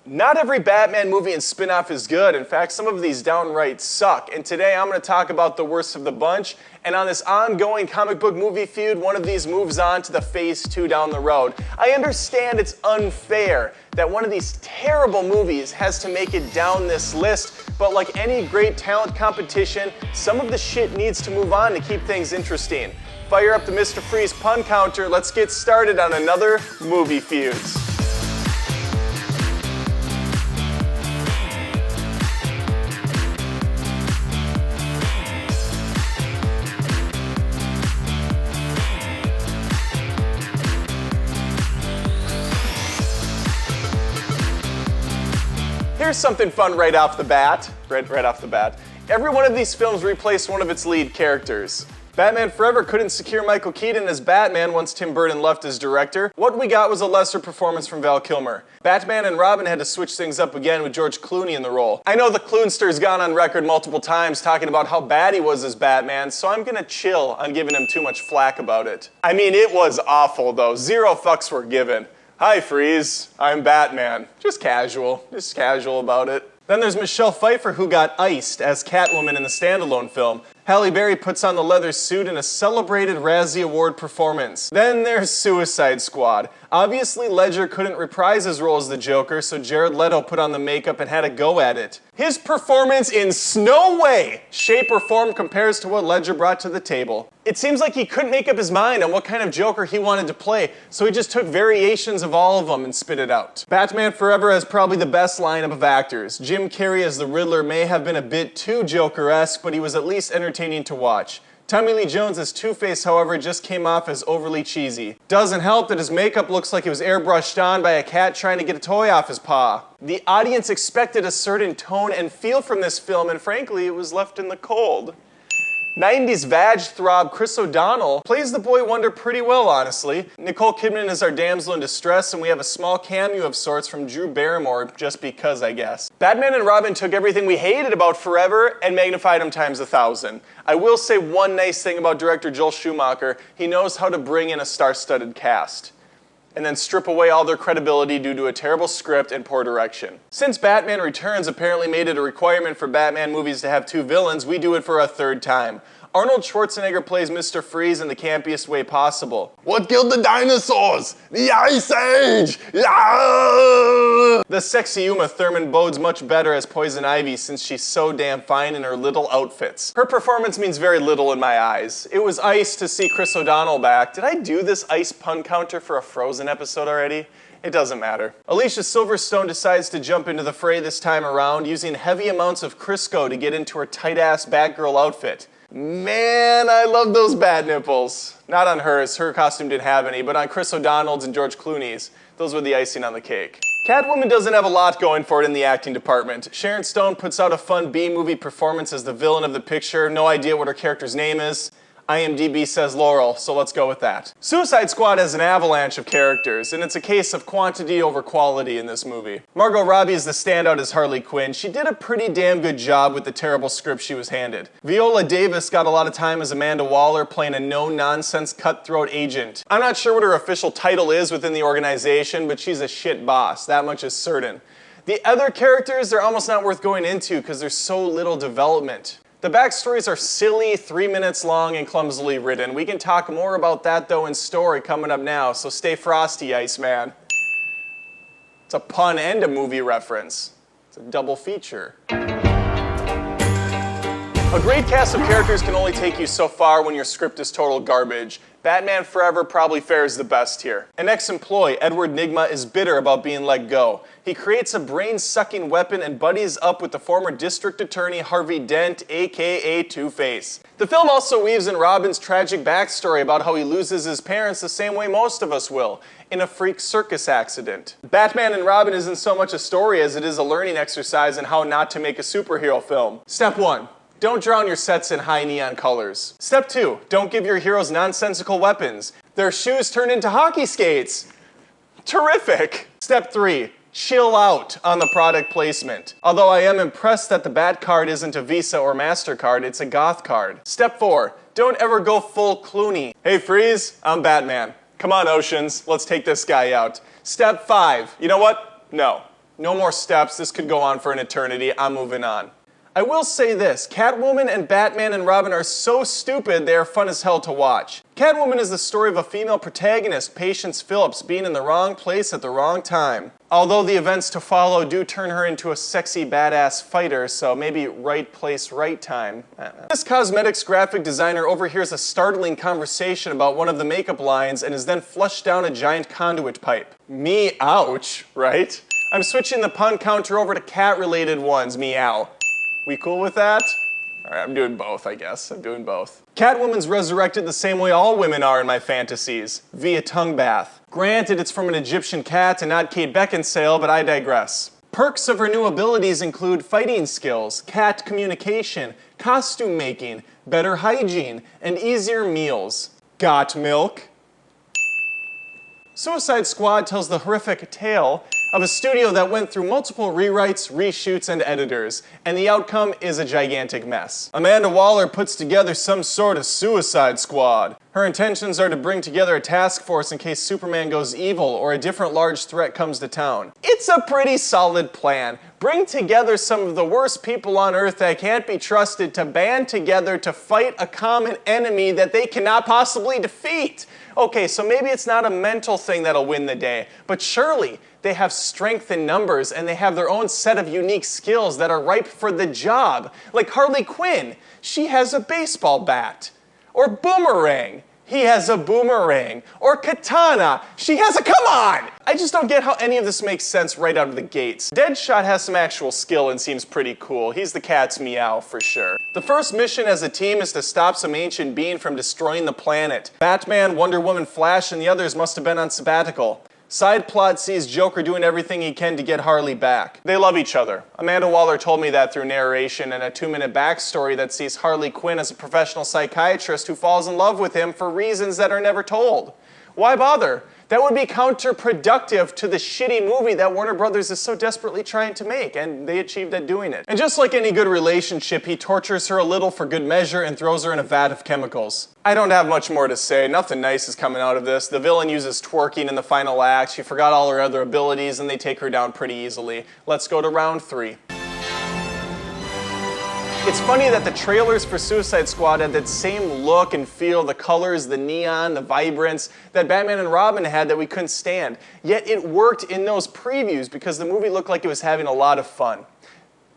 Not every Batman movie and spin-off is good. In fact, some of these downright suck. And today I'm going to talk about the worst of the bunch. And on this ongoing comic book movie feud, one of these moves on to the phase 2 down the road. I understand it's unfair that one of these terrible movies has to make it down this list, but like any great talent competition, some of the shit needs to move on to keep things interesting. Fire up the Mr. Freeze pun counter. Let's get started on another movie feuds. Here's something fun right off the bat. Right off the bat. Every one of these films replaced one of its lead characters. Batman Forever couldn't secure Michael Keaton as Batman once Tim Burton left as director. What we got was a lesser performance from Val Kilmer. Batman and Robin had to switch things up again with George Clooney in the role. I know the Cloonster's gone on record multiple times talking about how bad he was as Batman, so I'm gonna chill on giving him too much flack about it. I mean, it was awful though. Zero fucks were given. Hi, Freeze. I'm Batman. Just casual about it. Then there's Michelle Pfeiffer, who got iced as Catwoman in the standalone film. Halle Berry puts on the leather suit in a celebrated Razzie Award performance. Then there's Suicide Squad. Obviously, Ledger couldn't reprise his role as the Joker, so Jared Leto put on the makeup and had a go at it. His performance in no way, shape, or form compares to what Ledger brought to the table. It seems like he couldn't make up his mind on what kind of Joker he wanted to play, so he just took variations of all of them and spit it out. Batman Forever has probably the best lineup of actors. Jim Carrey as the Riddler may have been a bit too Joker-esque, but he was at least entertaining to watch. Tommy Lee Jones as Two-Face, however, just came off as overly cheesy. Doesn't help that his makeup looks like it was airbrushed on by a cat trying to get a toy off his paw. The audience expected a certain tone and feel from this film, and frankly, it was left in the cold. 90s vag throb Chris O'Donnell plays the boy wonder pretty well, honestly. Nicole Kidman is our damsel in distress, and we have a small cameo of sorts from Drew Barrymore, just because, I guess. Batman and Robin took everything we hated about Forever and magnified them times 1,000. I will say one nice thing about director Joel Schumacher: he knows how to bring in a star-studded cast and then strip away all their credibility due to a terrible script and poor direction. Since Batman Returns apparently made it a requirement for Batman movies to have two villains, we do it for a third time. Arnold Schwarzenegger plays Mr. Freeze in the campiest way possible. What killed the dinosaurs? The Ice Age! Yeah! The sexy Uma Thurman bodes much better as Poison Ivy since she's so damn fine in her little outfits. Her performance means very little in my eyes. It was ice to see Chris O'Donnell back. Did I do this ice pun counter for a Frozen episode already? It doesn't matter. Alicia Silverstone decides to jump into the fray this time around, using heavy amounts of Crisco to get into her tight-ass Batgirl outfit. Man, I love those bat nipples. Not on hers, her costume didn't have any, but on Chris O'Donnell's and George Clooney's. Those were the icing on the cake. Catwoman doesn't have a lot going for it in the acting department. Sharon Stone puts out a fun B-movie performance as the villain of the picture. No idea what her character's name is. IMDb says Laurel, so let's go with that. Suicide Squad has an avalanche of characters, and it's a case of quantity over quality in this movie. Margot Robbie is the standout as Harley Quinn. She did a pretty damn good job with the terrible script she was handed. Viola Davis got a lot of time as Amanda Waller, playing a no-nonsense cutthroat agent. I'm not sure what her official title is within the organization, but she's a shit boss, that much is certain. The other characters are almost not worth going into because there's so little development. The backstories are silly, 3 minutes long, and clumsily written. We can talk more about that, though, in story coming up now, so stay frosty, Iceman. It's a pun and a movie reference. It's a double feature. A great cast of characters can only take you so far when your script is total garbage. Batman Forever probably fares the best here. An ex-employee, Edward Nygma, is bitter about being let go. He creates a brain-sucking weapon and buddies up with the former district attorney Harvey Dent, aka Two-Face. The film also weaves in Robin's tragic backstory about how he loses his parents the same way most of us will, in a freak circus accident. Batman and Robin isn't so much a story as it is a learning exercise in how not to make a superhero film. Step 1. Don't drown your sets in high neon colors. Step 2, don't give your heroes nonsensical weapons. Their shoes turn into hockey skates. Terrific. Step 3, chill out on the product placement. Although I am impressed that the Bat card isn't a Visa or MasterCard, it's a Goth card. Step 4, don't ever go full Clooney. Hey Freeze, I'm Batman. Come on Oceans, let's take this guy out. Step 5, you know what? No. No more steps, this could go on for an eternity, I'm moving on. I will say this, Catwoman and Batman and Robin are so stupid they are fun as hell to watch. Catwoman is the story of a female protagonist, Patience Phillips, being in the wrong place at the wrong time. Although the events to follow do turn her into a sexy badass fighter, so maybe right place, right time. This cosmetics graphic designer overhears a startling conversation about one of the makeup lines and is then flushed down a giant conduit pipe. Me ouch, right? I'm switching the pun counter over to cat-related ones, meow. We cool with that? Alright, I'm doing both, I guess. I'm doing both. Catwoman's resurrected the same way all women are in my fantasies, via tongue bath. Granted, it's from an Egyptian cat and not Kate Beckinsale, but I digress. Perks of her new abilities include fighting skills, cat communication, costume making, better hygiene, and easier meals. Got milk? Suicide Squad tells the horrific tale of a studio that went through multiple rewrites, reshoots, and editors, and the outcome is a gigantic mess. Amanda Waller puts together some sort of Suicide Squad. Her intentions are to bring together a task force in case Superman goes evil or a different large threat comes to town. It's a pretty solid plan. Bring together some of the worst people on Earth that can't be trusted to band together to fight a common enemy that they cannot possibly defeat. Okay, so maybe it's not a mental thing that'll win the day, but surely they have strength in numbers and they have their own set of unique skills that are ripe for the job. Like Harley Quinn, she has a baseball bat. Or Boomerang, he has a boomerang. Or Katana, she has a, come on! I just don't get how any of this makes sense right out of the gates. Deadshot has some actual skill and seems pretty cool. He's the cat's meow for sure. The first mission as a team is to stop some ancient being from destroying the planet. Batman, Wonder Woman, Flash, and the others must have been on sabbatical. Side plot sees Joker doing everything he can to get Harley back. They love each other. Amanda Waller told me that through narration and a 2-minute backstory that sees Harley Quinn as a professional psychiatrist who falls in love with him for reasons that are never told. Why bother? That would be counterproductive to the shitty movie that Warner Brothers is so desperately trying to make, and they achieved at doing it. And just like any good relationship, he tortures her a little for good measure and throws her in a vat of chemicals. I don't have much more to say. Nothing nice is coming out of this. The villain uses twerking in the final act. She forgot all her other abilities, and they take her down pretty easily. Let's go to round 3. It's funny that the trailers for Suicide Squad had that same look and feel, the colors, the neon, the vibrance that Batman and Robin had that we couldn't stand. Yet it worked in those previews because the movie looked like it was having a lot of fun.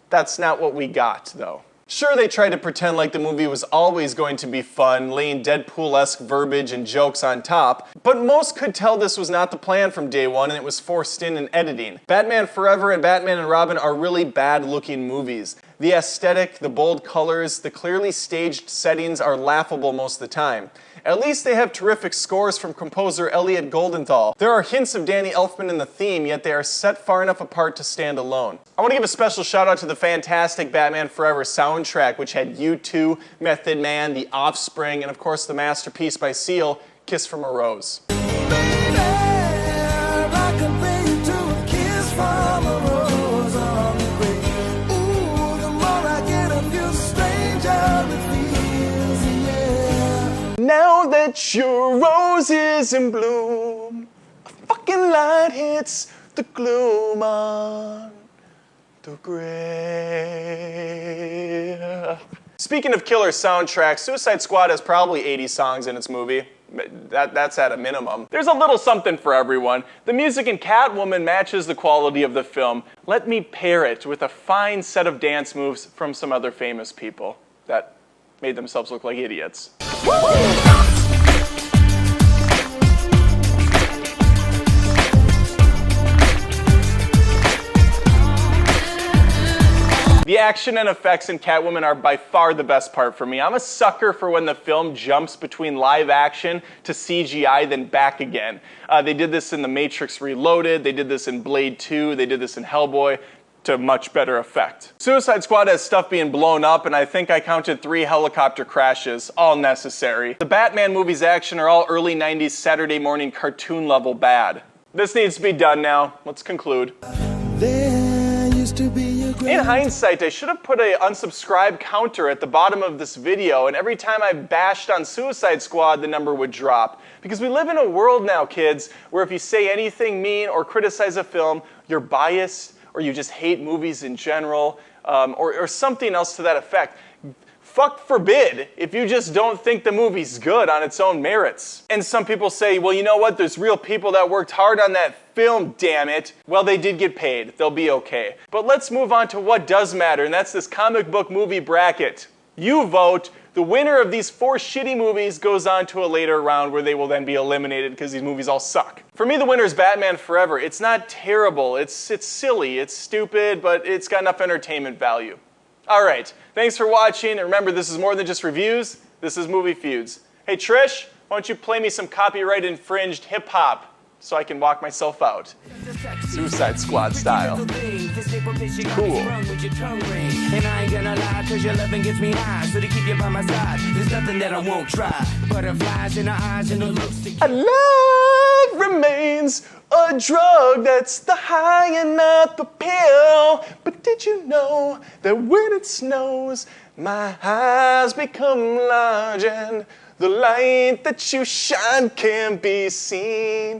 That's not what we got, though. Sure, they tried to pretend like the movie was always going to be fun, laying Deadpool-esque verbiage and jokes on top, but most could tell this was not the plan from day one and it was forced in editing. Batman Forever and Batman and Robin are really bad-looking movies. The aesthetic, the bold colors, the clearly staged settings are laughable most of the time. At least they have terrific scores from composer Elliot Goldenthal. There are hints of Danny Elfman in the theme, yet they are set far enough apart to stand alone. I want to give a special shout out to the fantastic Batman Forever soundtrack, which had U2, Method Man, The Offspring, and of course the masterpiece by Seal, Kiss from a Rose. Now that your rose is in bloom, a fucking light hits the gloom on the grave. Speaking of killer soundtracks, Suicide Squad has probably 80 songs in its movie. That's at a minimum. There's a little something for everyone. The music in Catwoman matches the quality of the film. Let me pair it with a fine set of dance moves from some other famous people that made themselves look like idiots. The action and effects in Catwoman are by far the best part for me. I'm a sucker for when the film jumps between live action to CGI then back again. They did this in The Matrix Reloaded, they did this in Blade 2, they did this in Hellboy, to much better effect. Suicide Squad has stuff being blown up, and I think I counted 3 helicopter crashes, all necessary. The Batman movies' action are all early 90s Saturday morning cartoon level bad. This needs to be done now. Let's conclude. In hindsight, I should have put an unsubscribe counter at the bottom of this video, and every time I bashed on Suicide Squad, the number would drop. Because we live in a world now, kids, where if you say anything mean or criticize a film, you're biased, or you just hate movies in general, or something else to that effect. Fuck forbid if you just don't think the movie's good on its own merits. And some people say, well, you know what? There's real people that worked hard on that film, damn it. Well, they did get paid. They'll be okay. But let's move on to what does matter, and that's this comic book movie bracket. You vote. The winner of these 4 shitty movies goes on to a later round where they will then be eliminated because these movies all suck. For me, the winner is Batman Forever. It's not terrible. It's silly. It's stupid, but it's got enough entertainment value. All right, thanks for watching, and remember, this is more than just reviews, this is Movie Feuds. Hey Trish, why don't you play me some copyright infringed hip-hop so I can walk myself out. Suicide Squad style. Cool. And I ain't gonna lie, cause your loving gets me high, so to keep you by my side, there's nothing that I won't try. Butterflies in her eyes and her looks to love remains a drug that's the high and not the pill. But did you know that when it snows, my eyes become large and the light that you shine can't be seen?